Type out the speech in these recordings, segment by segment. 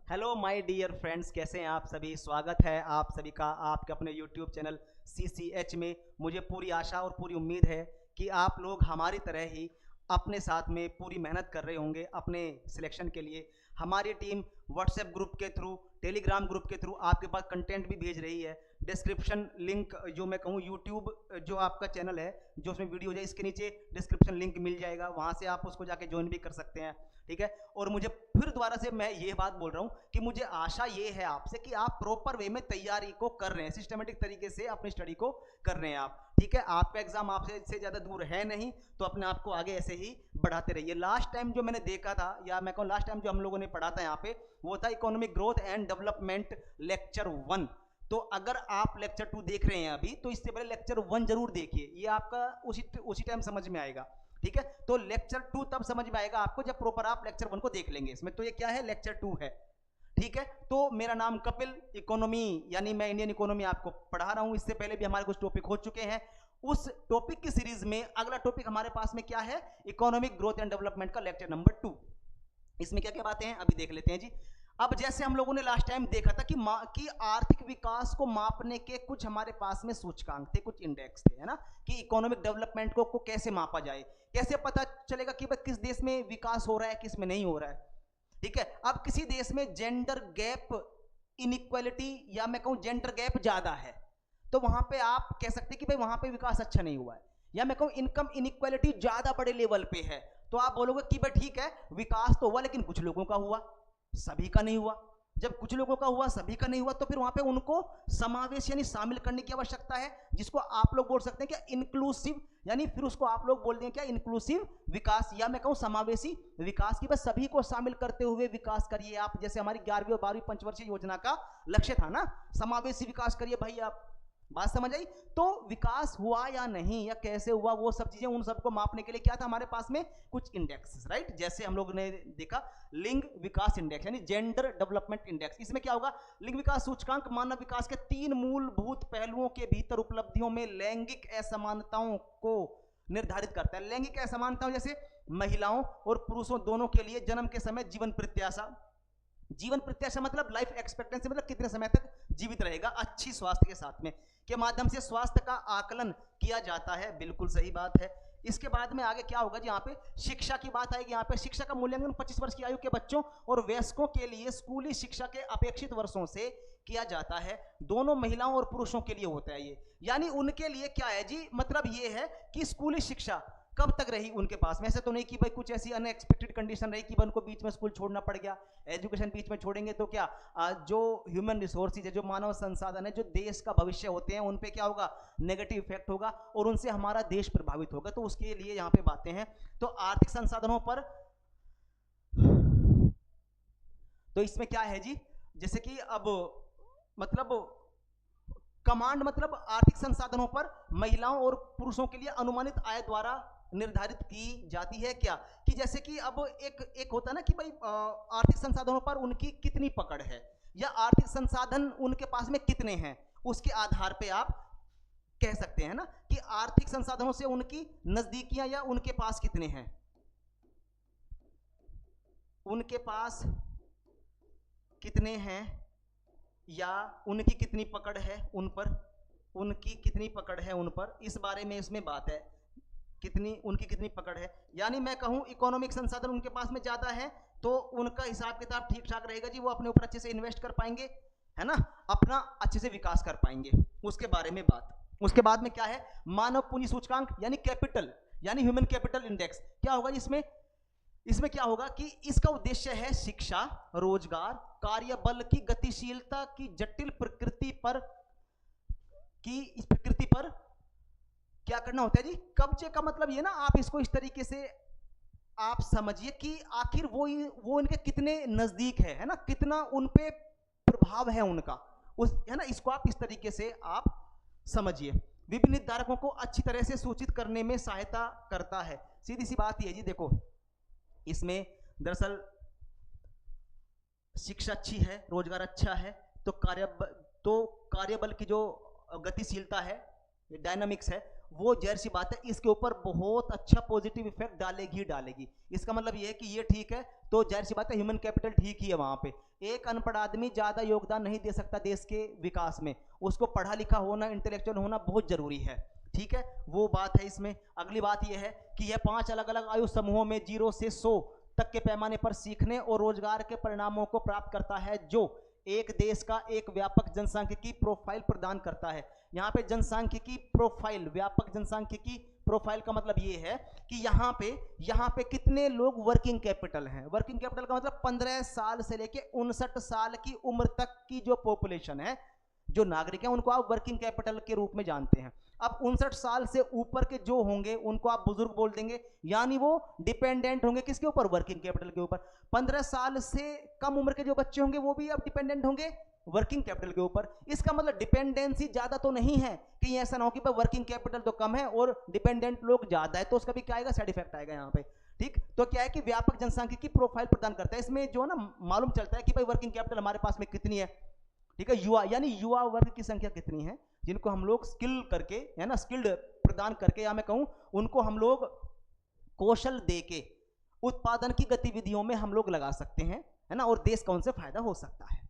Hello my dear friends, कैसे हैं आप सभी। स्वागत है आप सभी का आपके अपने यूट्यूब चैनल CCH में। मुझे पूरी आशा और पूरी उम्मीद है कि आप लोग हमारी तरह ही अपने साथ में पूरी मेहनत कर रहे होंगे अपने सिलेक्शन के लिए। हमारी टीम व्हाट्सएप ग्रुप के थ्रू, टेलीग्राम ग्रुप के थ्रू आपके पास कंटेंट भी भेज रही है। डिस्क्रिप्शन लिंक जो मैं कहूँ, यूट्यूब जो आपका चैनल है जो उसमें वीडियो है, इसके नीचे डिस्क्रिप्शन लिंक मिल जाएगा, वहाँ से आप उसको जाके ज्वाइन भी कर सकते हैं। ठीक है। और मुझे फिर दोबारा से मैं ये बात बोल रहा हूँ कि मुझे आशा ये है आपसे कि आप प्रॉपर वे में तैयारी को कर रहे हैं, सिस्टमेटिक तरीके से अपनी स्टडी को कर रहे हैं आप। ठीक है। आपका एग्जाम आपसे से ज़्यादा दूर है नहीं, तो अपने आप को आगे ऐसे ही बढ़ाते रहिए। लास्ट टाइम जो मैंने देखा था, या मैं कहूँ लास्ट टाइम जो हम लोगों ने पढ़ा था यहाँ पे, वो था economic growth and development lecture 1। तो अगर आप लेक्चर 2 देख रहे हैं अभी, तो इससे पहले लेक्चर 1 जरूर देखिए, ये आपका उसी टाइम समझ में आएगा। ठीक है। तो लेक्चर 2 तब समझ में आएगा आपको जब प्रॉपर आप लेक्चर 1 को देख लेंगे। इसमें तो ये क्या है, लेक्चर 2 है। ठीक है। तो मेरा नाम कपिल, इकोनॉमी यानी मैं इंडियन इकोनॉमी आपको पढ़ा रहा हूं। इससे पहले भी हमारे कुछ टॉपिक हो चुके हैं। उस टॉपिक की सीरीज में अगला टॉपिक हमारे पास में क्या है, इकोनॉमिक ग्रोथ एंड डेवलपमेंट का लेक्चर नंबर 2। इसमें क्या क्या बातें हैं अभी देख लेते हैं जी। अब जैसे हम लोगों ने लास्ट टाइम देखा था कि आर्थिक विकास को मापने के कुछ हमारे पास में सूचकांक थे, कुछ इंडेक्स थे, है ना, कि इकोनॉमिक डेवलपमेंट को कैसे मापा जाए, कैसे पता चलेगा कि भाई किस देश में विकास हो रहा है, किस में नहीं हो रहा है। ठीक है। अब किसी देश में जेंडर गैप इनइक्वालिटी, या मैं कहूं जेंडर गैप ज्यादा है, तो वहां पे आप कह सकते हैं कि भाई वहां पे विकास अच्छा नहीं हुआ है। या मैं कहूं इनकम इनइक्वालिटी ज्यादा बड़े लेवल पे है, तो आप बोलोगे कि भाई ठीक है, विकास तो हुआ लेकिन कुछ लोगों का हुआ, सभी का नहीं हुआ। जब कुछ लोगों का हुआ, सभी का नहीं हुआ, तो फिर वहां पे उनको समावेश यानी शामिल करने की आवश्यकता है, जिसको आप लोग बोल सकते हैं क्या, इंक्लूसिव, यानी फिर उसको आप लोग बोल दें क्या, इंक्लूसिव विकास, या मैं कहूं समावेशी विकास की, बस सभी को शामिल करते हुए विकास करिए आप। जैसे हमारी 11वीं और 12वीं पंचवर्षीय योजना का लक्ष्य था ना, समावेशी विकास करिए भाई आप। बात समझ आई। तो विकास हुआ या नहीं, या कैसे हुआ, वो सब चीजें, उन सबको मापने के लिए क्या था हमारे पास में, कुछ इंडेक्स, राइट। जैसे हम लोग ने देखा लिंग विकास इंडेक्स यानी जेंडर डेवलपमेंट इंडेक्स। इसमें क्या होगा, लिंग विकास सूचकांक मानव विकास के 3 मूलभूत पहलुओं के भीतर उपलब्धियों में लैंगिक असमानताओं को निर्धारित करता है। लैंगिक असमानताओं जैसे महिलाओं और पुरुषों दोनों के लिए जन्म के समय जीवन प्रत्याशा, जीवन प्रत्याशा मतलब लाइफ एक्सपेक्टेंसी, मतलब कितने समय तक जीवित रहेगा अच्छी स्वास्थ्य के साथ में, के माध्यम से स्वास्थ्य का आकलन किया जाता है। बिल्कुल सही बात है। इसके बाद में आगे क्या होगा जी, यहाँ पे शिक्षा की बात आएगी। यहाँ पे शिक्षा का मूल्यांकन 25 वर्ष की आयु के बच्चों और वयस्कों के लिए स्कूली शिक्षा के अपेक्षित वर्षों से किया जाता है। दोनों महिलाओं और पुरुषों के लिए होता है ये, यानी उनके लिए क्या है जी, मतलब ये है कि स्कूली शिक्षा कब तक रही उनके पास में। ऐसे तो नहीं कि भाई कुछ ऐसी अनएक्सपेक्टेड कंडीशन रही कि उनको बीच में स्कूल छोड़ना पड़ गया। एजुकेशन बीच में छोड़ेंगे तो क्या, जो ह्यूमन रिसोर्सेज है, जो मानव संसाधन है, जो देश का भविष्य होते हैं, उन पे क्या होगा, नेगेटिव इफेक्ट होगा, और उनसे हमारा देश प्रभावित होगा। तो उसके लिए यहाँ पे बातें हैं। तो आर्थिक संसाधनों पर, तो इसमें क्या है जी, जैसे कि अब मतलब कमांड मतलब आर्थिक संसाधनों पर महिलाओं और पुरुषों के लिए अनुमानित आय द्वारा निर्धारित की जाती है। क्या कि जैसे कि अब एक होता है ना कि भाई आर्थिक संसाधनों पर उनकी कितनी पकड़ है, या आर्थिक संसाधन उनके पास में कितने हैं, उसके आधार पे आप कह सकते हैं ना कि आर्थिक संसाधनों से उनकी नजदीकियां, या उनके पास कितने हैं, उनके पास कितने हैं, या उनकी कितनी पकड़ है उन पर, उनकी कितनी पकड़ है उन पर, इस बारे में इसमें बात है, कितनी उनकी कितनी पकड़ है। यानी मैं कहूं इकोनॉमिक संसाधन उनके पास में ज्यादा है, तो उनका हिसाब किताब ठीक ठाक रहेगा जी, वो अपने ऊपर अच्छे से इन्वेस्ट कर पाएंगे, है ना, अपना अच्छे से विकास कर पाएंगे, उसके बारे में बात। उसके बाद में क्या है, मानव पूंजी सूचकांक यानी कैपिटल, यानी ह्यूमन कैपिटल इंडेक्स। क्या होगा इसमें, इसमें क्या होगा कि इसका उद्देश्य है शिक्षा, रोजगार, कार्यबल की गतिशीलता की जटिल प्रकृति पर, की इस प्रकृति पर क्या करना होता है जी, कब्जे का मतलब ये ना, आप इसको इस तरीके से आप समझिए कि आखिर वो इनके कितने नजदीक है ना, कितना उन पे प्रभाव है उनका, उस, है ना, इसको आप इस तरीके से आप समझिए। विभिन्न निर्धारकों को अच्छी तरह से सूचित करने में सहायता करता है। सीधी सी बात ये है जी, देखो इसमें दरअसल शिक्षा अच्छी है, रोजगार अच्छा है, तो कार्यबल की जो गतिशीलता है, डायनामिक्स है, वो जाहिर सी बात है इसके ऊपर बहुत अच्छा पॉजिटिव इफेक्ट डालेगी ही डालेगी। इसका मतलब ये है कि ये ठीक है तो जाहिर सी बात है ह्यूमन कैपिटल ठीक ही है वहां पे। एक अनपढ़ आदमी ज्यादा योगदान नहीं दे सकता देश के विकास में, उसको पढ़ा लिखा होना, इंटेलेक्चुअल होना बहुत जरूरी है, ठीक है, वो बात है इसमें। अगली बात यह है कि यह 5 अलग अलग आयु समूहों में 0 से 100 तक के पैमाने पर सीखने और रोजगार के परिणामों को प्राप्त करता है, जो एक देश का एक व्यापक जनसांख्यिकी प्रोफाइल प्रदान करता है। यहाँ पे जनसांख्यिकी प्रोफाइल, व्यापक जनसांख्यिकी प्रोफाइल का मतलब ये है कि यहाँ पे कितने लोग वर्किंग कैपिटल हैं। वर्किंग कैपिटल का मतलब 15 साल से लेके 59 साल की उम्र तक की जो पॉपुलेशन है, जो नागरिक हैं, उनको आप वर्किंग कैपिटल के रूप में जानते हैं। अब 59 साल से ऊपर के जो होंगे उनको आप बुजुर्ग बोल देंगे, यानी वो डिपेंडेंट होंगे किसके ऊपर, वर्किंग कैपिटल के ऊपर। 15 साल से कम उम्र के जो बच्चे होंगे वो भी अब डिपेंडेंट होंगे वर्किंग कैपिटल के ऊपर। इसका मतलब डिपेंडेंसी ज्यादा तो नहीं है, कि ऐसा ना हो कि वर्किंग कैपिटल तो कम है और डिपेंडेंट लोग ज्यादा है, तो उसका भी क्या आएगा, साइड इफेक्ट आएगा यहाँ पे, ठीक। तो क्या है कि व्यापक जनसांख्यिकी प्रोफाइल प्रदान करता है। इसमें जो है ना मालूम चलता है कि भाई वर्किंग कैपिटल हमारे पास में कितनी है, ठीक है, युवा, यानी युवा वर्ग की संख्या कितनी है, जिनको हम लोग स्किल करके, है ना, स्किल्ड प्रदान करके, या मैं कहूं उनको हम लोग कौशल देके उत्पादन की गतिविधियों में हम लोग लगा सकते हैं, है ना, और देश का उनसे फायदा हो सकता है,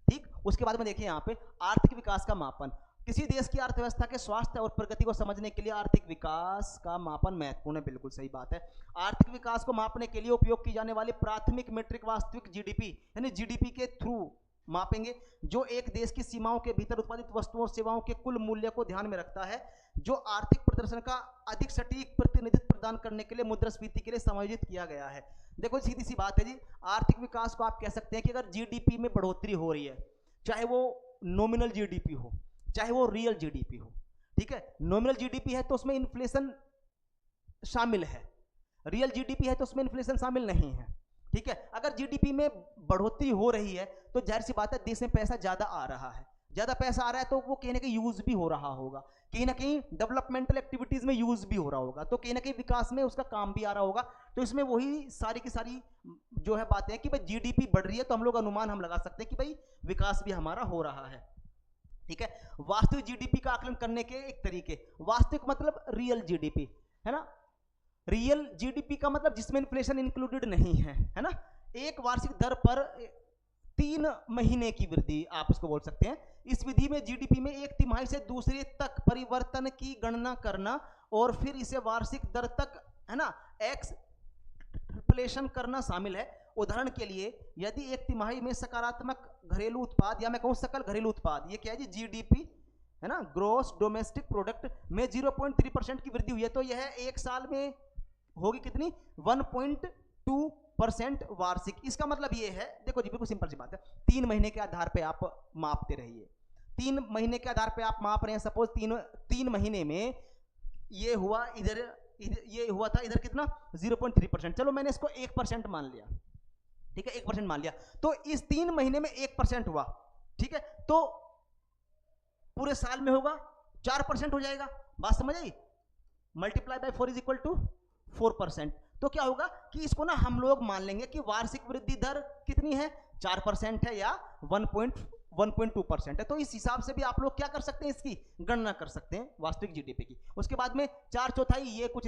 ठीक। उसके बाद में देखिए यहाँ पे आर्थिक विकास का मापन। किसी देश की अर्थव्यवस्था के स्वास्थ्य और प्रगति को समझने के लिए आर्थिक विकास का मापन महत्वपूर्ण है, बिल्कुल सही बात है। आर्थिक विकास को मापने के लिए उपयोग की जाने वाली प्राथमिक मीट्रिक वास्तविक जीडीपी, यानी जीडीपी के थ्रू मापेंगे, जो एक देश की सीमाओं के भीतर उत्पादित वस्तुओं और सेवाओं के कुल मूल्य को ध्यान में रखता है, जो आर्थिक प्रदर्शन का अधिक सटीक प्रतिनिधित्व प्रदान करने के लिए मुद्रास्फीति के लिए समायोजित किया गया है। देखो सीधी सी बात है जी, आर्थिक विकास को आप कह सकते हैं कि अगर जीडीपी में बढ़ोतरी हो रही है, चाहे वो नॉमिनल जीडीपी हो चाहे वो रियल जीडीपी हो, ठीक है, नॉमिनल जीडीपी है तो उसमें इन्फ्लेशन शामिल है, रियल जीडीपी है तो उसमें इन्फ्लेशन शामिल नहीं है, ठीक है। अगर जीडीपी में बढ़ोतरी हो रही है तो जाहिर सी बात है देश में पैसा ज्यादा आ रहा है, ज्यादा पैसा आ रहा है तो वो कहीं ना कहीं यूज भी हो रहा होगा, कहीं ना कहीं डेवलपमेंटल एक्टिविटीज में यूज भी हो रहा होगा, तो कहीं ना कहीं विकास में उसका काम भी आ रहा होगा। तो इसमें वही सारी की सारी जो है बातें हैं कि भाई जीडीपी बढ़ रही है तो हम लोग अनुमान हम लगा सकते हैं कि भाई विकास भी हमारा हो रहा है, ठीक है। वास्तविक जीडीपी का आकलन करने के एक तरीके, वास्तविक मतलब रियल जीडीपी, है ना, रियल जीडीपी का मतलब जिसमें इन्फ्लेशन इंक्लूडेड नहीं है, है ना, एक वार्षिक दर पर 3 महीने की वृद्धि आप इसको बोल सकते हैं। इस विधि में जीडीपी में एक तिमाही से दूसरे तक परिवर्तन की गणना करना और फिर इसे वार्षिक दर तक, है ना, एक्सट्रपलेशन करना शामिल है। उदाहरण के लिए यदि एक तिमाही में सकारात्मक घरेलू उत्पाद, या मैं कहूं सकल घरेलू उत्पाद, ये क्या है जी, जीडीपी, है ना, ग्रोस डोमेस्टिक प्रोडक्ट में 0.3% की वृद्धि हुई है, तो यह एक साल में होगी कितनी, 1.2% वार्षिक। इसका मतलब ये है, देखो जी बिल्कुल सिंपल सी बात है, 3 महीने के आधार पे आप मापते रहिए, 3 महीने के आधार पे आप माप रहे हैं, सपोज 3 महीने में ये हुआ, इधर ये हुआ था, इधर कितना 0.3%, चलो मैंने इसको 1% मान लिया, ठीक है, 1% मान लिया, तो इस 3 महीने में 1% हुआ, ठीक है, तो पूरे साल में होगा 4% हो जाएगा, बात समझ आई, multiply by 4 is equal to 4%। तो क्या होगा कि इसको ना हम लोग मान लेंगे कि वार्षिक वृद्धि दर कितनी है, 4% है या 1.2% है। तो इस हिसाब से भी आप लोग क्या कर सकते हैं, इसकी गणना कर सकते हैं वास्तविक जीडीपी की। उसके बाद में 4/4 ये कुछ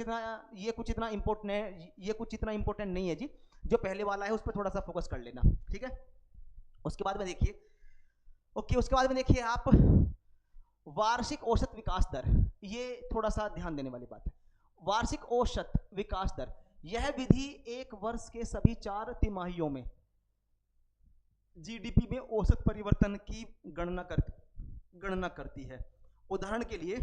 इतना इंपॉर्टेंट है, ये कुछ इतना इंपॉर्टेंट नहीं है जी, जो पहले वाला है उस पर थोड़ा सा फोकस कर लेना, ठीक है। उसके बाद में देखिए, ओके, उसके बाद में देखिए आप वार्षिक औसत विकास दर, ये थोड़ा सा ध्यान देने वाली बात है। वार्षिक औसत विकास दर, यह विधि एक वर्ष के सभी 4 तिमाहियों में जीडीपी में औसत परिवर्तन की गणना करती है। उदाहरण के लिए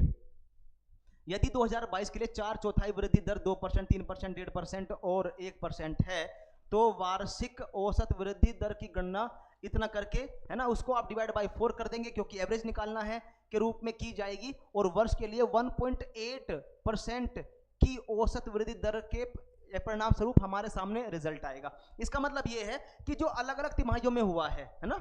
यदि 2022 के लिए 4/4 वृद्धि दर 2%, 3%, 1.5% और 1% है, तो वार्षिक औसत वृद्धि दर की गणना इतना करके, है ना, उसको आप डिवाइड बाय 4 कर देंगे, क्योंकि एवरेज निकालना है, के रूप में की जाएगी, और वर्ष के लिए 1.8% की औसत वृद्धि दर के परिणाम स्वरूप हमारे सामने रिजल्ट आएगा। इसका मतलब यह है कि जो अलग अलग तिमाहियों में हुआ है ना,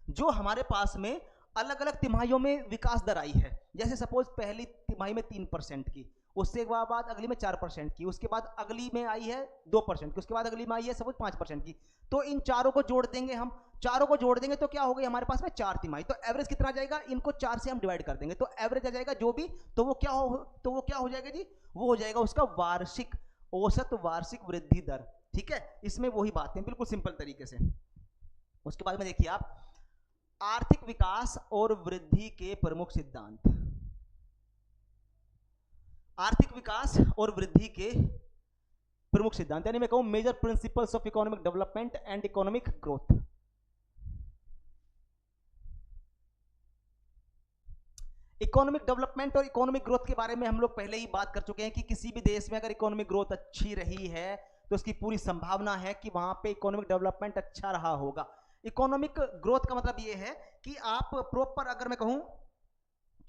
जो हमारे पास में अलग अलग तिमाहियों में विकास दर आई है, जैसे सपोज पहली तिमाही में 3% की, उससे बाद अगली में 4% की, उसके बाद अगली में आई है 2% की, उसके बाद अगली में आई है सपोज 5% की, तो इन चारों को जोड़ देंगे हम, चारों को जोड़ देंगे तो क्या हो गई हमारे पास में 4 तिमाही, तो एवरेज कितना जाएगा, इनको 4 से हम डिवाइड कर देंगे तो एवरेज आ जाएगा जो भी, तो वो क्या हो जाएगा जी, वो हो जाएगा उसका वार्षिक औसत वार्षिक वृद्धि दर। ठीक है, इसमें वही बातें बिल्कुल सिंपल तरीके से। उसके बाद में देखिए आप, आर्थिक विकास और वृद्धि के प्रमुख सिद्धांत। आर्थिक विकास और वृद्धि के प्रमुख सिद्धांत, यानी मैं कहूं major principles of economic development and economic growth. Economic development और इकोनॉमिक ग्रोथ के बारे में हम लोग पहले ही बात कर चुके हैं कि किसी भी देश में अगर इकोनॉमिक ग्रोथ अच्छी रही है तो उसकी पूरी संभावना है कि वहां पे इकोनॉमिक डेवलपमेंट अच्छा रहा होगा। इकोनॉमिक ग्रोथ का मतलब ये है कि आप प्रॉपर, अगर मैं कहूं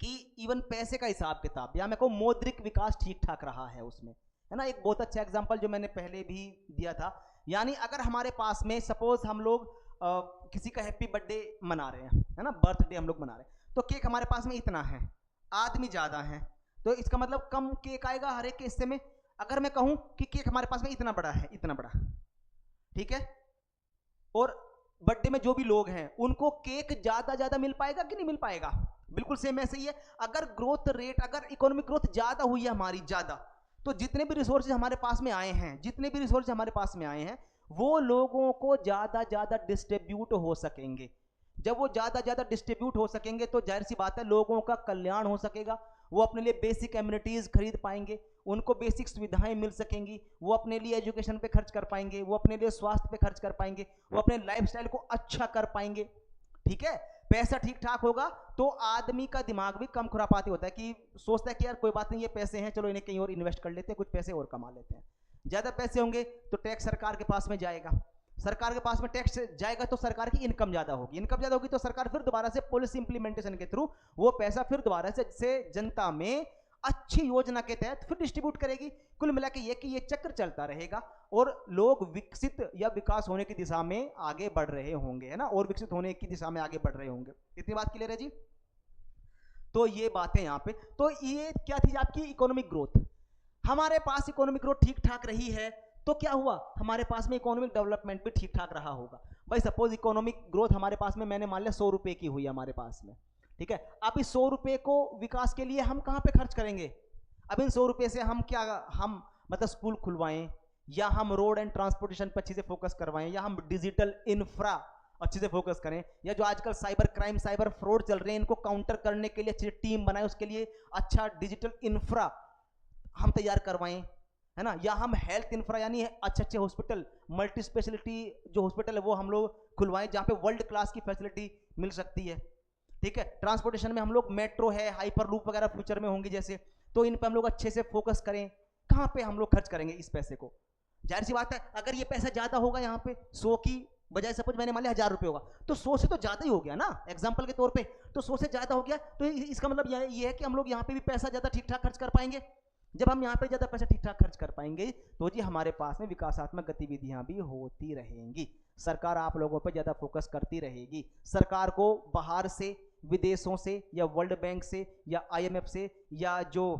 कि इवन पैसे का हिसाब किताब, या मैं कहूं मौद्रिक विकास ठीक ठाक रहा है उसमें, है ना। एक बहुत अच्छा एग्जांपल जो मैंने पहले भी दिया था, यानी अगर हमारे पास में सपोज हम लोग किसी का हैप्पी बर्थडे मना रहे हैं, है ना, बर्थडे हम लोग मना रहे हैं, तो केक हमारे पास में इतना है, आदमी ज्यादा है, तो इसका मतलब कम केक आएगा हर एक के हिस्से में। अगर मैं कहूं कि केक हमारे पास में इतना बड़ा है, इतना बड़ा, ठीक है, और बर्थडे में जो भी लोग हैं उनको केक ज्यादा मिल पाएगा कि नहीं मिल पाएगा, बिल्कुल सेम ऐसे ही है। अगर ग्रोथ रेट, अगर इकोनॉमिक ग्रोथ ज्यादा हुई है हमारी, ज्यादा, तो जितने भी रिसोर्सेज हमारे पास में आए हैं, जितने भी रिसोर्सेज हमारे पास में आए हैं, वो लोगों को ज्यादा डिस्ट्रीब्यूट हो सकेंगे। जब वो ज्यादा डिस्ट्रीब्यूट हो सकेंगे तो जाहिर सी बात है लोगों का कल्याण हो सकेगा, वो अपने लिए बेसिक एम्यूनिटीज खरीद पाएंगे, उनको बेसिक सुविधाएं मिल सकेंगी, वो अपने लिए एजुकेशन पे खर्च कर पाएंगे, वो अपने लिए स्वास्थ्य पे खर्च कर पाएंगे, वो अपने लाइफस्टाइल को अच्छा कर पाएंगे। ठीक है, पैसा ठीक ठाक होगा तो आदमी का दिमाग भी कम खुरापाती होता है कि सोचता है कि यार कोई बात नहीं, ये पैसे हैं, चलो इन्हें कहीं और इन्वेस्ट कर लेते हैं, कुछ पैसे और कमा लेते हैं। ज्यादा पैसे होंगे तो टैक्स सरकार के पास में जाएगा, सरकार के पास में टैक्स जाएगा तो सरकार की इनकम ज्यादा होगी, इनकम ज्यादा होगी तो सरकार फिर दोबारा से पॉलिसी इंप्लीमेंटेशन के थ्रू वो पैसा फिर दोबारा से जनता में अच्छी योजना के तहत फिर डिस्ट्रीब्यूट करेगी। कुल मिला के ये चक्र चलता रहेगा और लोग विकसित या विकास होने की दिशा में आगे बढ़ रहे होंगे, है ना, और विकसित होने की दिशा में आगे बढ़ रहे होंगे। इतनी बात क्लियर है जी। तो ये बातें यहाँ पे, तो ये क्या थी आपकी इकोनॉमिक ग्रोथ। हमारे पास इकोनॉमिक ग्रोथ ठीक ठाक रही है तो क्या हुआ, हमारे पास में इकोनॉमिक डेवलपमेंट भी ठीक ठाक रहा होगा। भाई सपोज इकोनॉमिक ग्रोथ हमारे पास में, मैंने मान लिया 100 रुपए की हुई हमारे पास में, ठीक है, अब इस 100 रुपए को विकास के लिए हम कहां पे खर्च करेंगे। अब इन 100 रुपए से हम क्या, हम मतलब स्कूल खुलवाएं, या हम रोड एंड ट्रांसपोर्टेशन पर अच्छे से फोकस करवाएं, या हम डिजिटल इंफ्रा अच्छे से फोकस करें, या जो आजकल साइबर क्राइम, साइबर फ्रॉड चल रहे हैं, इनको काउंटर करने के लिए अच्छी टीम बनाए, उसके लिए अच्छा डिजिटल इंफ्रा हम तैयार करवाएं, है ना, या हम हेल्थ इंफ्रा यानी अच्छे हॉस्पिटल, मल्टी स्पेशलिटी जो हॉस्पिटल है वो हम लोग खुलवाएं जहां पे वर्ल्ड क्लास की फैसिलिटी मिल सकती है। ठीक है, ट्रांसपोर्टेशन में हम लोग मेट्रो है, हाइपर लूप वगैरह फ्यूचर में होंगी जैसे, तो इन पे हम लोग अच्छे से फोकस करें। कहां पे हम लोग खर्च करेंगे इस पैसे को, जाहिर सी बात है अगर ये पैसा ज्यादा होगा यहाँ पे 100 की बजाय सपोज मैंने मान लिया 1000 रुपए होगा, तो 100 से तो ज्यादा ही हो गया ना, एग्जाम्पल के तौर पे, तो 100 से ज्यादा हो गया, तो इसका मतलब ये है कि हम लोग यहाँ पे भी पैसा ज्यादा ठीक ठाक खर्च कर पाएंगे। जब हम यहाँ पे ज्यादा पैसा ठीक ठाक खर्च कर पाएंगे तो जी हमारे पास में विकासात्मक गतिविधियां भी होती रहेंगी, सरकार आप लोगों पे ज्यादा फोकस करती रहेगी। सरकार को बाहर से, विदेशों से, या वर्ल्ड बैंक से, या IMF से, या जो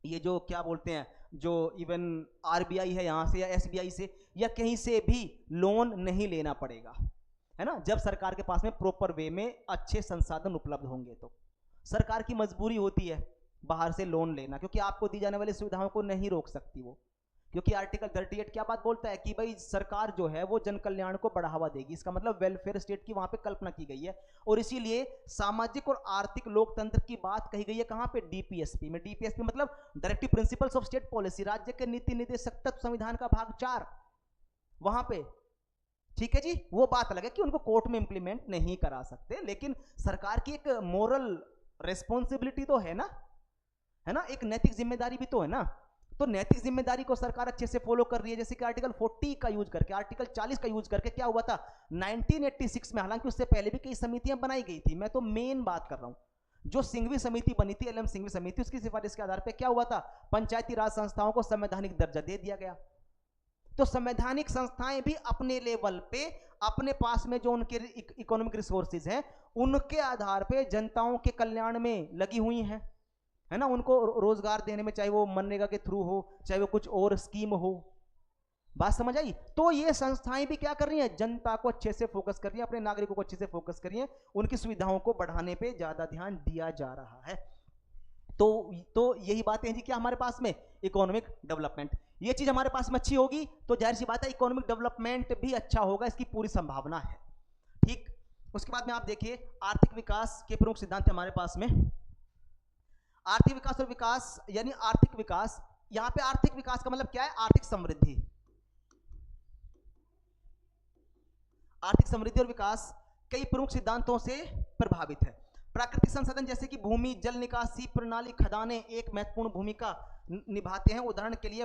ये जो क्या बोलते हैं, जो इवन RBI है यहाँ से, या SBI से, या कहीं से भी लोन नहीं लेना पड़ेगा, है ना, जब सरकार के पास में प्रॉपर वे में अच्छे संसाधन उपलब्ध होंगे। तो सरकार की मजबूरी होती है बाहर से लोन लेना, क्योंकि आपको दी जाने वाली सुविधाओं को नहीं रोक सकती वो, क्योंकि आर्टिकल 38 क्या बात बोलता है कि भाई सरकार जो है वो जन कल्याण को बढ़ावा देगी, इसका मतलब वेलफेयर स्टेट की वहां पे कल्पना की गई है, और इसीलिए सामाजिक और आर्थिक लोकतंत्र की बात कही गई है कहां पे, DPSP में। DPSP मतलब directive principles of state policy, राज्य के नीति निर्देशक तत्व संविधान का भाग 4 वहां पे। ठीक है जी, वो बात अलग है कि उनको कोर्ट में इंप्लीमेंट नहीं करा सकते, लेकिन सरकार की एक मोरल रेस्पॉन्सिबिलिटी तो है ना, है ना, एक नैतिक जिम्मेदारी भी तो है ना। तो नैतिक जिम्मेदारी को सरकार अच्छे से फॉलो कर रही है, जैसे कि आर्टिकल 40 का यूज करके, आर्टिकल 40 का यूज करके क्या हुआ था 1986 में, हालांकि उससे पहले भी कई समितियां बनाई गई थी, मैं तो मेन बात कर रहा हूं जो सिंघवी समिति बनी थी, LM सिंघवी समिति, उसकी सिफारिश के आधार पर क्या हुआ था, पंचायती राज संस्थाओं को संवैधानिक दर्जा दे दिया गया। तो संवैधानिक संस्थाएं भी अपने लेवल पे, अपने पास में जो उनके इकोनॉमिक रिसोर्सेज हैं उनके आधार पे जनताओं के कल्याण में लगी हुई हैं, है ना, उनको रोजगार देने में, चाहे वो मनरेगा के थ्रू हो, चाहे वो कुछ और स्कीम हो, बात समझ आई? तो ये संस्थाएं भी क्या कर रही हैं, जनता को अच्छे से फोकस कर रही हैं, अपने नागरिकों को अच्छे से फोकस कर रही हैं, उनकी सुविधाओं को बढ़ाने पे ज्यादा ध्यान दिया जा रहा है। तो यही बातें हैं जी क्या हमारे पास में इकोनॉमिक डेवलपमेंट, ये चीज हमारे पास में अच्छी होगी तो जाहिर सी बात है इकोनॉमिक डेवलपमेंट भी अच्छा होगा, इसकी पूरी संभावना है। ठीक, उसके बाद में आप देखिए आर्थिक विकास के प्रमुख सिद्धांत हमारे पास में। आर्थिक विकास और विकास यानी आर्थिक विकास, यहां पे आर्थिक विकास का मतलब क्या है, आर्थिक समृद्धि। आर्थिक समृद्धि और विकास कई प्रमुख सिद्धांतों से प्रभावित है। प्राकृतिक संसाधन जैसे कि भूमि, जल निकासी प्रणाली, खदानें एक महत्वपूर्ण भूमिका निभाते हैं। उदाहरण के लिए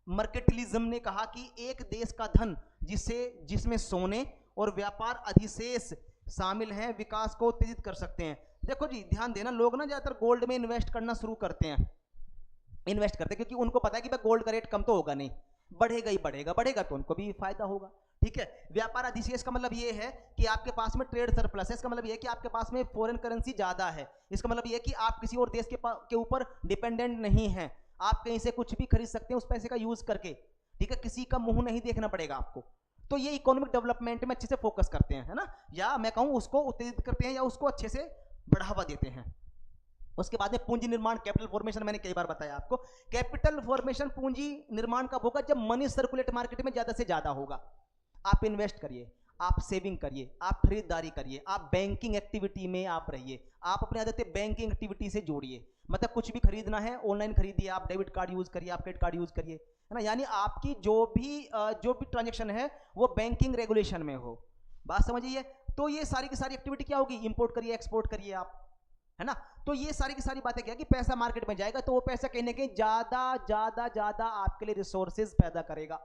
मार्केटलिज्म ने कहा कि एक देश का धन जिसमें सोने और व्यापार अधिशेष शामिल हैं विकास को उत्तेजित कर सकते हैं। देखो जी ध्यान देना, लोग ना ज्यादातर गोल्ड में इन्वेस्ट करना शुरू करते हैं, क्योंकि उनको पता है कि भाई गोल्ड का रेट कम तो होगा नहीं, बढ़ेगा ही बढ़ेगा तो उनको भी फायदा होगा। ठीक है, व्यापार अधिशेष का मतलब ये है कि आपके पास में ट्रेड सरप्लस है, इसका मतलब ये है कि आपके पास में फॉरेन करेंसी ज्यादा है, इसका मतलब ये है कि आप किसी और देश के ऊपर डिपेंडेंट नहीं है, आप कहीं से कुछ भी खरीद सकते हैं उस पैसे का यूज करके। ठीक है, किसी का मुंह नहीं देखना पड़ेगा आपको। तो ये इकोनॉमिक डेवलपमेंट में अच्छे से फोकस करते हैं, है ना, या मैं कहूं उसको उत्तेजित करते हैं या उसको अच्छे से बढ़ावा देते हैं। उसके बाद में पूंजी निर्माण, कैपिटल फॉर्मेशन, मैंने कई बार बताया आपको, कैपिटल फॉर्मेशन पूंजी निर्माण कब होगा, जब मनी सर्कुलेट मार्केट में ज्यादा से ज्यादा होगा। आप इन्वेस्ट करिए, आप सेविंग करिए, आप खरीदारी करिए, आप बैंकिंग एक्टिविटी में आप रहिए, आप अपने आदतें बैंकिंग एक्टिविटी से जोड़िए। मतलब कुछ भी खरीदना है ऑनलाइन खरीदिए, आप डेबिट कार्ड यूज करिए, आप क्रेडिट कार्ड यूज करिए, है ना, यानी आपकी जो भी ट्रांजेक्शन है वो बैंकिंग रेगुलेशन में हो। बात समझिए? तो ये सारी की सारी एक्टिविटी क्या होगी, इंपोर्ट करिए, एक्सपोर्ट करिए आप, है ना। तो ये सारी की सारी बातें क्या कि पैसा मार्केट में जाएगा तो वो पैसा कहीं ना कहीं ज्यादा आपके लिए रिसोर्सेज पैदा करेगा।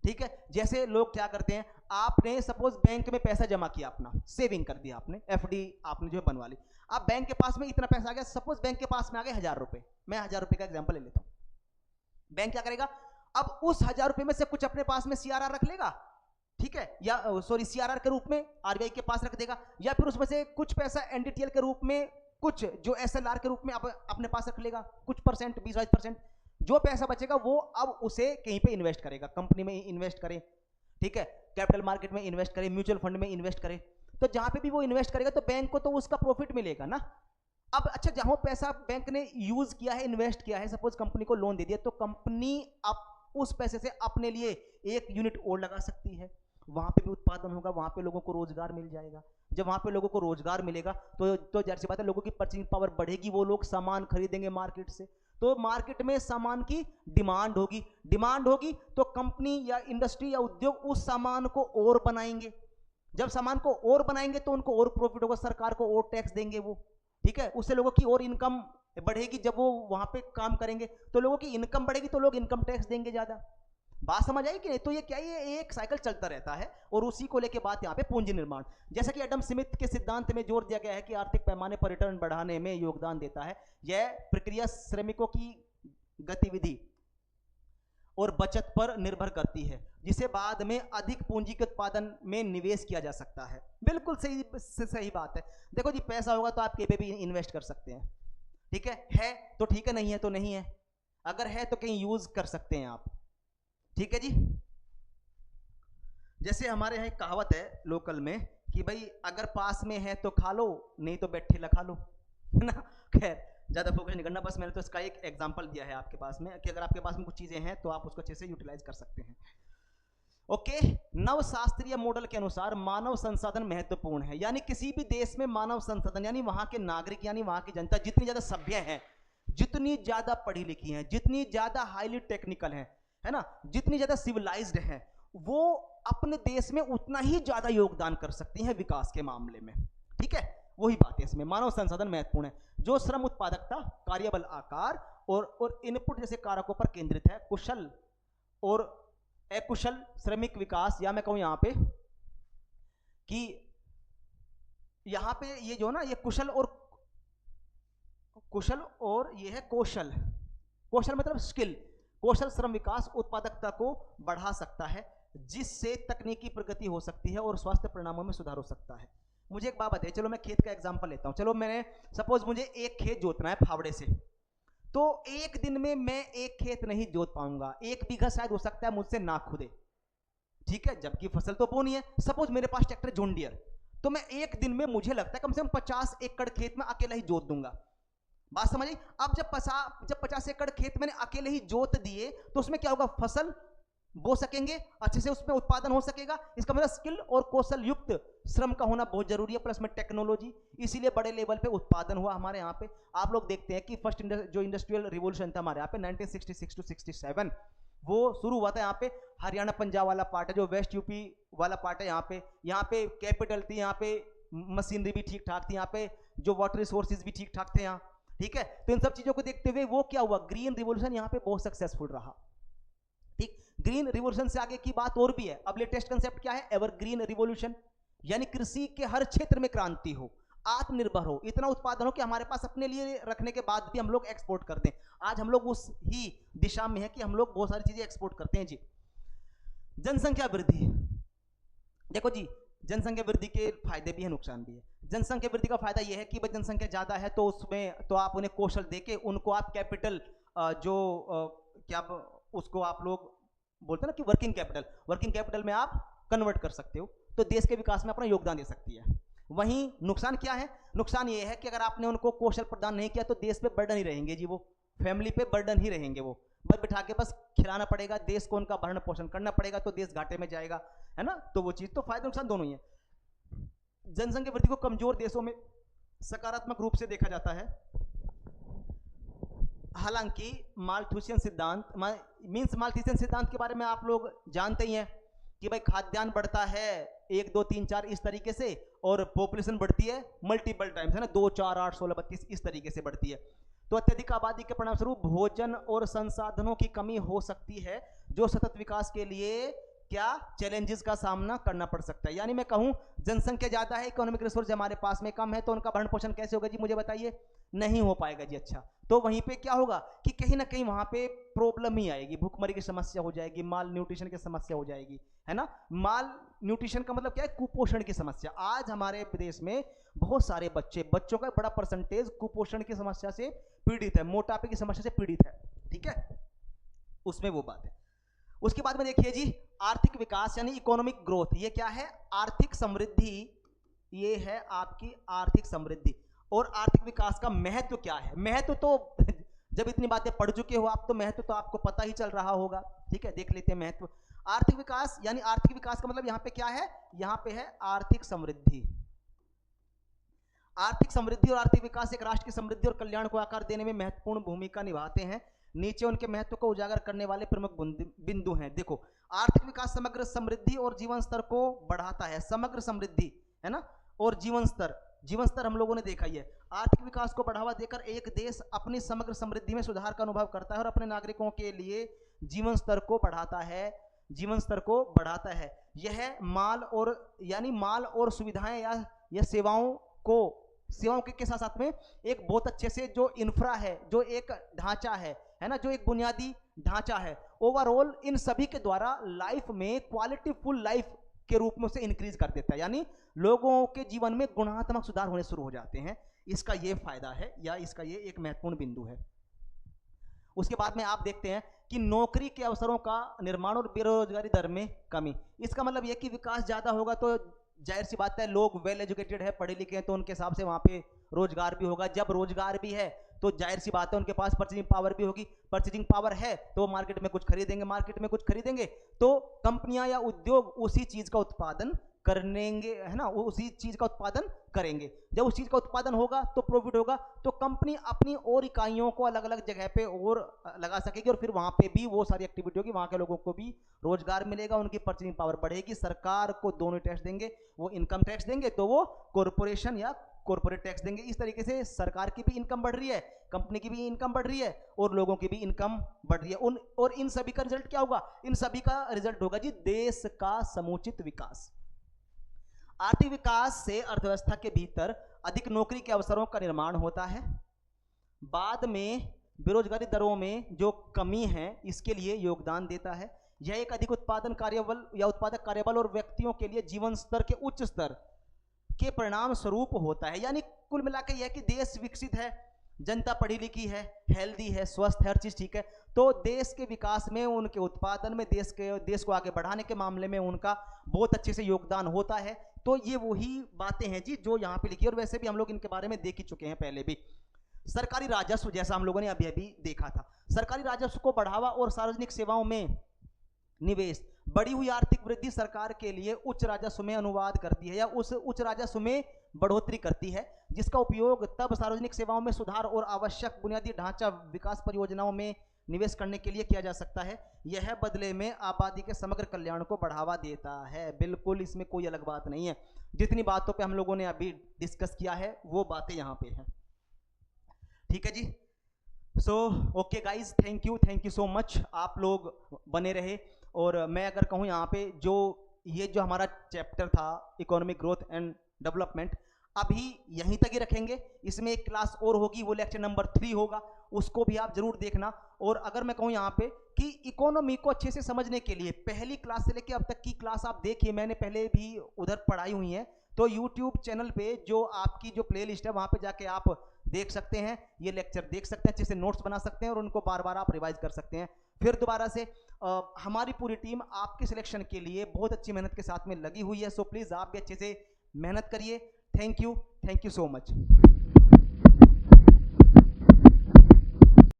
ठीक है, जैसे लोग क्या करते हैं, आपने सपोज बैंक में पैसा जमा किया, अपना सेविंग कर दिया आपने, एफडी आपने जो बनवा ली, अब बैंक के पास में इतना पैसा आ गया, सपोज बैंक के पास में आ गए 1000 रुपए, मैं 1000 रुपए का एग्जांपल ले लेता हूं। बैंक क्या करेगा, अब उस 1000 रुपए में से कुछ अपने पास में सीआरआर रख लेगा, ठीक है, या सॉरी सीआरआर के रूप में आरबीआई के पास रख देगा, या फिर उसमें से कुछ पैसा एनडीटीएल के रूप में, कुछ जो एसएलआर के रूप में अपने पास रख लेगा, कुछ परसेंट 20-22%, जो पैसा बचेगा वो अब उसे कहीं पे इन्वेस्ट करेगा, कंपनी में इन्वेस्ट करे, ठीक है, कैपिटल मार्केट में इन्वेस्ट करे, म्यूचुअल फंड में इन्वेस्ट करे, तो जहां पे भी वो इन्वेस्ट करेगा तो बैंक को तो उसका प्रॉफिट मिलेगा ना। अब अच्छा, जहां पैसा बैंक ने यूज किया है, इन्वेस्ट किया है, सपोज कंपनी को लोन दे दिया, तो कंपनी अब उस पैसे से अपने लिए एक यूनिट और लगा सकती है, वहां पे भी उत्पादन होगा, वहां पे लोगों को रोजगार मिल जाएगा। जब वहां पे लोगों को रोजगार मिलेगा तो जाहिर सी बात है लोगों की परचेजिंग पावर बढ़ेगी, वो लोग सामान खरीदेंगे मार्केट से, तो मार्केट में सामान की डिमांड होगी तो कंपनी या इंडस्ट्री या उद्योग उस सामान को और बनाएंगे, जब सामान को और बनाएंगे तो उनको और प्रॉफिट होगा, सरकार को और टैक्स देंगे वो, ठीक है, उससे लोगों की और इनकम बढ़ेगी, जब वो वहां पे काम करेंगे तो लोगों की इनकम बढ़ेगी तो लोग इनकम टैक्स देंगे ज्यादा। बात समझ आई कि नहीं? तो ये क्या, ये एक साइकिल चलता रहता है, और उसी को लेके बात यहाँ पे पूंजी निर्माण, जैसा कि एडम स्मिथ के सिद्धांत में जोर दिया गया है कि आर्थिक पैमाने पर रिटर्न बढ़ाने में योगदान देता है। यह प्रक्रिया श्रमिकों की गतिविधि और बचत पर निर्भर करती है, जिसे बाद में अधिक पूंजी के उत्पादन में निवेश किया जा सकता है। बिल्कुल सही बात है। देखो जी, पैसा होगा तो आप कहीं पे भी इन्वेस्ट कर सकते हैं, ठीक है तो ठीक है, नहीं है तो नहीं है, अगर है तो कहीं यूज कर सकते हैं आप, ठीक है जी। जैसे हमारे यहाँ एक कहावत है लोकल में कि भाई अगर पास में है तो खा लो, नहीं तो बैठे लखा लो, है ना। खैर ज्यादा फोकस नहीं करना, बस मैंने तो इसका एक एग्जांपल दिया है आपके पास में कि अगर आपके पास में कुछ चीजें हैं तो आप उसको अच्छे से यूटिलाइज कर सकते हैं। ओके, नवशास्त्रीय मॉडल के अनुसार मानव संसाधन महत्वपूर्ण है, यानी किसी भी देश में मानव संसाधन यानी वहां के नागरिक यानी वहां की जनता जितनी ज्यादा सभ्य है, जितनी ज्यादा पढ़ी लिखी है, जितनी ज्यादा हाईली टेक्निकल है ना, जितनी ज्यादा सिविलाइज्ड है, वो अपने देश में उतना ही ज्यादा योगदान कर सकती हैं विकास के मामले में, ठीक है। वही बात है, इसमें मानव संसाधन महत्वपूर्ण है जो श्रम उत्पादकता, कार्यबल आकार और इनपुट जैसे कारकों पर केंद्रित है। कुशल और अकुशल श्रमिक विकास, या मैं कहूं यहां पे कि यहां पे ये जो ना, ये कुशल और ये है कौशल मतलब स्किल। कौशल श्रम विकास उत्पादकता को बढ़ा सकता है, जिससे तकनीकी प्रगति हो सकती है और स्वास्थ्य परिणामों में सुधार हो सकता है। मुझे एक बात बताइए, चलो मैं खेत का एग्जांपल लेता हूं, चलो मैंने सपोज मुझे एक खेत जोतना है फावड़े से, तो एक दिन में मैं एक खेत नहीं जोत पाऊंगा, 1 बीघा शायद हो सकता है मुझसे ना खुदे, ठीक है, जबकि फसल तो बोनी है। सपोज मेरे पास ट्रैक्टर जॉन डियर, तो मैं एक दिन में मुझे लगता है कम से कम 50 एकड़ खेत में अकेला ही जोत दूंगा। बात समझ आई? अब जब 50 एकड़ खेत मैंने अकेले ही जोत दिए तो उसमें क्या होगा, फसल बो सकेंगे, अच्छे से उसमें उत्पादन हो सकेगा। इसका मतलब स्किल और कौशल युक्त श्रम का होना बहुत जरूरी है, प्लस में टेक्नोलॉजी, इसीलिए बड़े लेवल पे उत्पादन हुआ हमारे यहाँ पे। आप लोग देखते हैं कि फर्स्ट जो इंडस्ट्रियल रिवॉल्यूशन था हमारे यहाँ पे 1966 टू 67, वो शुरू हुआ था यहाँ पे हरियाणा पंजाब वाला पार्ट है, जो वेस्ट यूपी वाला पार्ट है, यहाँ पे कैपिटल थी, यहाँ पे मशीनरी भी ठीक ठाक थी, यहाँ पे जो वाटर रिसोर्सेज भी ठीक ठाक थे यहाँ, ठीक है। तो इन सब चीजों को देखते हुए वो क्या हुआ, ग्रीन रिवॉल्यूशन यहाँ पे बहुत सक्सेसफुल रहा, ठीक। ग्रीन रिवॉल्यूशन से आगे की बात और भी है। अब लेटेस्ट कंसेप्ट क्या है, एवरग्रीन रिवॉल्यूशन, यानी कृषि के हर क्षेत्र में क्रांति हो, आत्मनिर्भर हो, इतना उत्पादन हो कि हमारे पास अपने लिए रखने के बाद भी हम लोग एक्सपोर्ट कर दें। आज हम लोग उस ही दिशा में है कि हम लोग बहुत सारी चीजें एक्सपोर्ट करते हैं जी। जनसंख्या वृद्धि, देखो जी, जनसंख्या वृद्धि के फायदे भी है, नुकसान भी है। जनसंख्या वृद्धि का फायदा यह है कि भाई जनसंख्या ज्यादा है तो उसमें तो आप उन्हें कौशल देके उनको आप कैपिटल क्या उसको आप लोग बोलते हैं ना कि वर्किंग कैपिटल में आप कन्वर्ट कर सकते हो, तो देश के विकास में अपना योगदान दे सकती है। वहीं नुकसान क्या है, नुकसान ये है कि अगर आपने उनको कौशल प्रदान नहीं किया तो देश पे बर्डन ही रहेंगे जी, वो फैमिली पे बर्डन ही रहेंगे, वो बस बिठा के बस खिलाना पड़ेगा, देश को उनका भरण पोषण करना पड़ेगा, तो देश घाटे में जाएगा, है ना। तो वो चीज, तो फायदे नुकसान दोनों ही है। जनसंख्या वृद्धि को कमजोर देशों में सकारात्मक रूप से देखा जाता है। हालांकि माल्थुसियन सिद्धांत के बारे में आप लोग जानते ही हैं कि भाई खाद्यान्न बढ़ता है 1 2 3 4 इस तरीके से, और पॉपुलेशन बढ़ती है मल्टीपल टाइम्स, है ना, 2 4 8 16 32 इस तरीके से बढ़ती है। तो अत्यधिक आबादी के परिणामस्वरूप भोजन और संसाधनों की कमी हो सकती है, जो सतत विकास के लिए क्या चैलेंजेस का सामना करना पड़ सकता है। यानी मैं कहूं जनसंख्या ज्यादा है, इकोनॉमिक रिसोर्स हमारे पास में कम है, तो उनका भरण पोषण कैसे होगा जी, मुझे बताइए, नहीं हो पाएगा जी। अच्छा, तो वहीं पे क्या होगा कि कहीं ना कहीं वहां पे प्रॉब्लम ही आएगी, भूखमरी की समस्या हो जाएगी, माल न्यूट्रिशन की समस्या हो जाएगी, है ना। माल न्यूट्रिशन का मतलब क्या है, कुपोषण की समस्या। आज हमारे प्रदेश में बहुत सारे बच्चों का बड़ा परसेंटेज कुपोषण की समस्या से पीड़ित है, मोटापे की समस्या से पीड़ित है, ठीक है, उसमें वो बात है। उसके बाद में देखिए जी, आर्थिक विकास यानी इकोनॉमिक ग्रोथ, ये क्या है, आर्थिक समृद्धि, ये है आपकी आर्थिक समृद्धि। और आर्थिक विकास का महत्व क्या है, महत्व तो जब इतनी बातें पढ़ चुके हो आप तो महत्व तो आपको पता ही चल रहा होगा, ठीक है। देख लेते हैं महत्व। आर्थिक विकास यानी आर्थिक विकास का मतलब यहां पे क्या है, यहां पे है आर्थिक समृद्धि। आर्थिक समृद्धि और आर्थिक विकास एक राष्ट्र की समृद्धि और कल्याण को आकार देने में महत्वपूर्ण भूमिका निभाते हैं। नीचे उनके महत्व को उजागर करने वाले प्रमुख बिंदु हैं। देखो, आर्थिक विकास समग्र समृद्धि और जीवन स्तर को बढ़ाता है, समग्र समृद्धि, है ना, और जीवन स्तर हम लोगों ने देखा ही है। आर्थिक विकास को बढ़ावा देकर एक देश अपनी समग्र समृद्धि में सुधार का अनुभव करता है और अपने नागरिकों के लिए जीवन स्तर को बढ़ाता है। यह माल और सुविधाएं या सेवाओं के साथ साथ में एक बहुत अच्छे से जो इंफ्रा है, जो एक ढांचा है ना, जो एक बुनियादी ढांचा है, ओवरऑल इन सभी के द्वारा लाइफ में क्वालिटी फुल लाइफ के रूप में उसे इंक्रीज कर देता है, यानी लोगों के जीवन में गुणात्मक सुधार होने शुरू हो जाते हैं। इसका ये फायदा है, या इसका ये एक महत्वपूर्ण बिंदु है। उसके बाद में आप देखते हैं कि नौकरी के अवसरों का निर्माण और बेरोजगारी दर में कमी। इसका मतलब यह कि विकास ज्यादा होगा तो जाहिर सी बात है, लोग वेल एजुकेटेड है, पढ़े लिखे हैं, तो उनके हिसाब से वहां पे रोजगार भी होगा। जब रोजगार भी है तो जाहिर सी बात है उनके पास परचेजिंग पावर भी होगी। परचेजिंग पावर है तो वो मार्केट में कुछ खरीदेंगे, तो कंपनियां या उद्योग उसी चीज का उत्पादन करेंगे, है ना, उसी चीज का उत्पादन करेंगे। जब उस चीज का उत्पादन होगा तो प्रॉफिट होगा, तो कंपनी अपनी और इकाइयों को अलग अलग जगह पे और लगा सकेगी, और फिर वहां पे भी वो सारी एक्टिविटी होगी, वहां के लोगों को भी रोजगार मिलेगा, उनकी परचेजिंग पावर बढ़ेगी। सरकार को दोनों टैक्स देंगे, वो इनकम टैक्स देंगे तो वो कॉरपोरेशन या कॉर्पोरेट टैक्स देंगे। इस तरीके से सरकार की भी इनकम बढ़ रही है, कंपनी की भी इनकम बढ़ रही है, और लोगों की भी इनकम बढ़ रही है। और इन सभी का रिजल्ट क्या होगा, इन सभी का रिजल्ट होगा जी देश का समुचित विकास। आर्थिक विकास से अर्थव्यवस्था के भीतर अधिक नौकरी के अवसरों का निर्माण होता है। बाद में बेरोजगारी दरों में जो कमी है इसके लिए योगदान देता है। यह एक अधिक उत्पादक कार्यबल और व्यक्तियों के लिए जीवन स्तर के उच्च स्तर के परिणाम स्वरूप होता है। यानी कुल मिलाकर यह कि देश विकसित है जनता पढ़ी लिखी है, हेल्दी है, स्वस्थ है, हर चीज़ ठीक है, तो देश के विकास में, उनके उत्पादन में, देश को आगे बढ़ाने के मामले में उनका बहुत अच्छे से योगदान होता है। तो ये वही बातें हैं जी जो यहाँ पे लिखी है, और वैसे भी हम लोग इनके बारे में देख ही चुके हैं पहले भी। सरकारी राजस्व, जैसा हम लोगों ने अभी अभी देखा था, सरकारी राजस्व को बढ़ावा और सार्वजनिक सेवाओं में निवेश, बढ़ी हुई आर्थिक वृद्धि सरकार के लिए उच्च राजस्व में अनुवाद करती है या उस उच्च राजस्व में बढ़ोतरी करती है, जिसका उपयोग तब सार्वजनिक सेवाओं में सुधार और आवश्यक बुनियादी ढांचा विकास परियोजनाओं में निवेश करने के लिए किया जा सकता है। यह बदले में आबादी के समग्र कल्याण को बढ़ावा देता है। बिल्कुल, इसमें कोई अलग बात नहीं है। जितनी बातों पे हम लोगों ने अभी डिस्कस किया है वो बातें यहाँ पे हैं। ठीक है जी। So okay guys, thank you so much. आप लोग बने रहे। और मैं अगर कहूँ यहाँ पे ये जो हमारा चैप्टर था इकोनॉमिक ग्रोथ एंड डेवलपमेंट, अभी यहीं तक ही रखेंगे। इसमें एक क्लास और होगी, वो लेक्चर नंबर 3 होगा, उसको भी आप जरूर देखना। और अगर मैं कहूँ यहाँ पे कि इकोनॉमी को अच्छे से समझने के लिए पहली क्लास से लेकर अब तक की क्लास आप देखिए, मैंने पहले भी उधर पढ़ाई हुई है, तो यूट्यूब चैनल पे जो आपकी जो प्ले लिस्ट है वहाँ पे जाके आप देख सकते हैं, ये लेक्चर देख सकते हैं, अच्छे से नोट्स बना सकते हैं और उनको बार बार आप रिवाइज कर सकते हैं। फिर दोबारा से हमारी पूरी टीम आपके सिलेक्शन के लिए बहुत अच्छी मेहनत के साथ में लगी हुई है। सो प्लीज़ आप भी अच्छे से मेहनत करिए। Thank you so much.